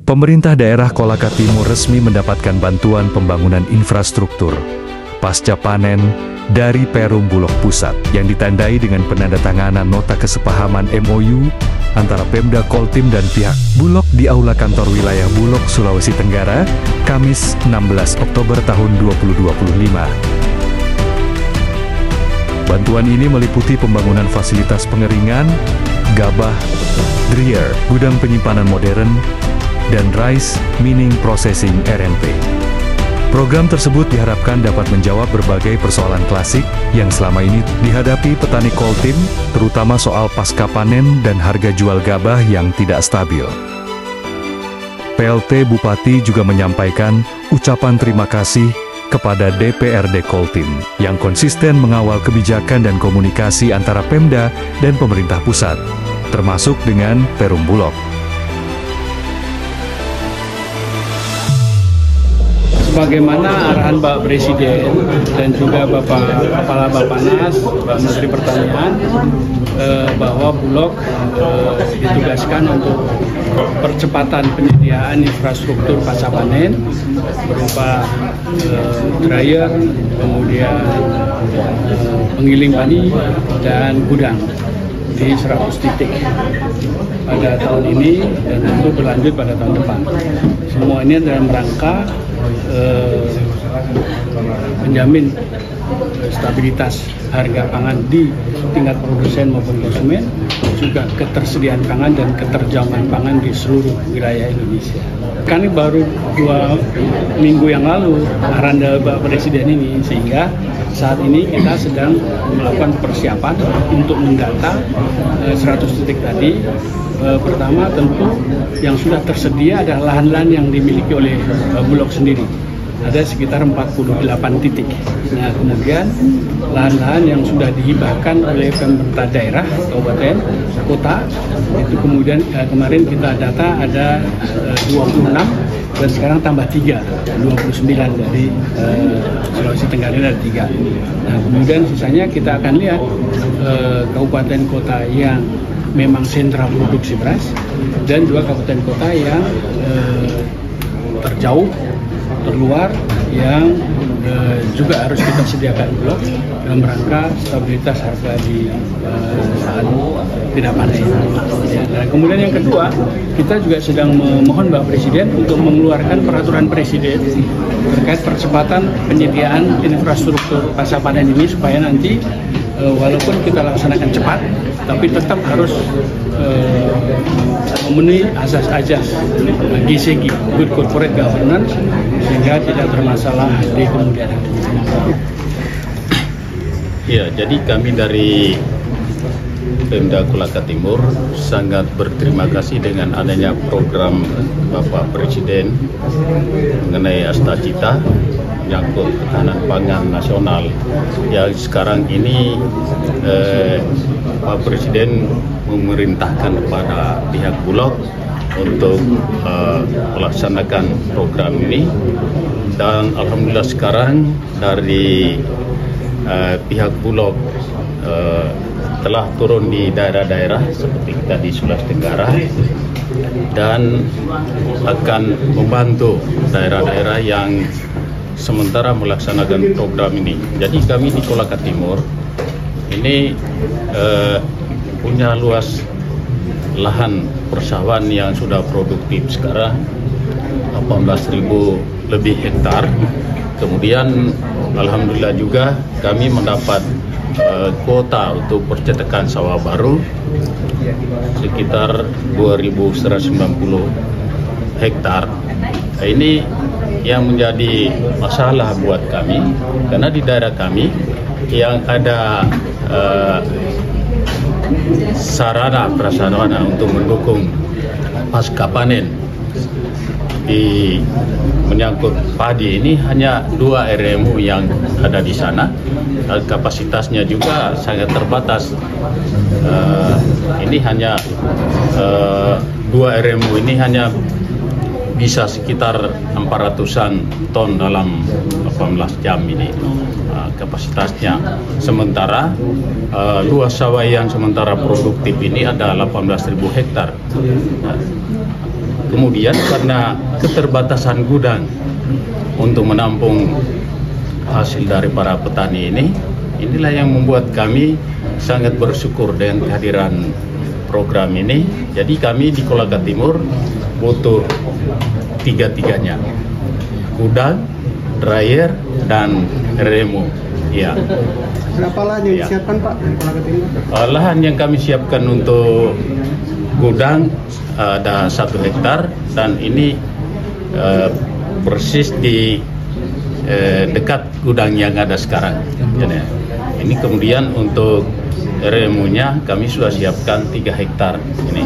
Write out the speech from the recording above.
Pemerintah daerah Kolaka Timur resmi mendapatkan bantuan pembangunan infrastruktur pasca panen dari Perum Bulog Pusat yang ditandai dengan penandatanganan nota kesepahaman MOU antara Pemda Koltim dan pihak Bulog di Aula Kantor Wilayah Bulog, Sulawesi Tenggara, Kamis 16 Oktober tahun 2025. Bantuan ini meliputi pembangunan fasilitas pengeringan, gabah, dryer, gudang penyimpanan modern, dan rice mining processing RMP. Program tersebut diharapkan dapat menjawab berbagai persoalan klasik yang selama ini dihadapi petani Koltim, terutama soal pasca panen dan harga jual gabah yang tidak stabil. PLT Bupati juga menyampaikan ucapan terima kasih kepada DPRD Koltim yang konsisten mengawal kebijakan dan komunikasi antara Pemda dan pemerintah pusat, termasuk dengan Perum Bulog. Sebagaimana arahan Bapak Presiden dan juga Bapak Kepala Bappenas, Bapak Menteri Pertanian, bahwa Bulog ditugaskan untuk percepatan penyediaan infrastruktur pasca panen berupa dryer, kemudian penggiling padi dan gudang di 100 titik pada tahun ini dan tentu berlanjut pada tahun depan. Semua ini dalam rangka menjamin stabilitas harga pangan di tingkat produsen maupun konsumen, juga ketersediaan pangan dan keterjangkauan pangan di seluruh wilayah Indonesia. Kan baru 2 minggu yang lalu arahan dari Bapak Presiden ini, sehingga saat ini kita sedang melakukan persiapan untuk mendata 100 titik tadi. Pertama tentu yang sudah tersedia adalah lahan-lahan yang dimiliki oleh Bulog sendiri. Ada sekitar 48 titik. Nah, kemudian lahan-lahan yang sudah dihibahkan oleh pemerintah daerah, kabupaten, kota, itu kemudian kemarin kita data ada 26 dan sekarang tambah 3, 29 dari Sulawesi Tenggara ada 3. Nah, kemudian sisanya kita akan lihat kabupaten kota yang memang sentra produksi beras dan juga kabupaten kota yang terjauh, terluar, yang juga harus kita sediakan Bulog dalam rangka stabilitas harga di saat tidak panen. Nah, kemudian yang kedua, kita juga sedang memohon Bapak Presiden untuk mengeluarkan peraturan Presiden terkait percepatan penyediaan infrastruktur pasca panen ini supaya nanti walaupun kita laksanakan cepat, tapi tetap harus memenuhi asas-asas GCG, Good Corporate Governance, sehingga tidak bermasalah di kemudian hari. Ya, jadi kami dari Pemda Kolaka Timur sangat berterima kasih dengan adanya program Bapak Presiden mengenai Astacita menyangkut ketahanan pangan nasional yang sekarang ini Pak Presiden memerintahkan kepada pihak Bulog untuk melaksanakan program ini, dan alhamdulillah sekarang dari pihak Bulog telah turun di daerah-daerah seperti kita di Sulawesi Tenggara dan akan membantu daerah-daerah yang sementara melaksanakan program ini. Jadi kami di Kolaka Timur ini punya luas lahan persawahan yang sudah produktif sekarang 18.000 lebih hektar. Kemudian alhamdulillah juga kami mendapat kuota untuk percetakan sawah baru sekitar 2.190 hektar. Ini yang menjadi masalah buat kami karena di daerah kami yang ada sarana prasarana untuk mendukung pasca panen di menyangkut padi ini hanya 2 RMU yang ada di sana. Kapasitasnya juga sangat terbatas. Ini hanya 2 RMU ini hanya bisa sekitar 400-an ton dalam 18 jam ini kapasitasnya. Sementara luas sawah yang sementara produktif ini ada 18.000 hektar. kemudian karena keterbatasan gudang untuk menampung hasil dari para petani ini, inilah yang membuat kami sangat bersyukur dengan kehadiran program ini. Jadi kami di Kolaka Timur butuh tiga-tiganya, gudang, dryer, dan remo. Ya. Berapa lahan yang disiapkan Pak dari Kolaka Timur? Lahan yang kami siapkan untuk gudang ada 1 hektar, dan ini persis di dekat gudang yang ada sekarang. Jadi, ini kemudian untuk remunya kami sudah siapkan 3 hektar ini.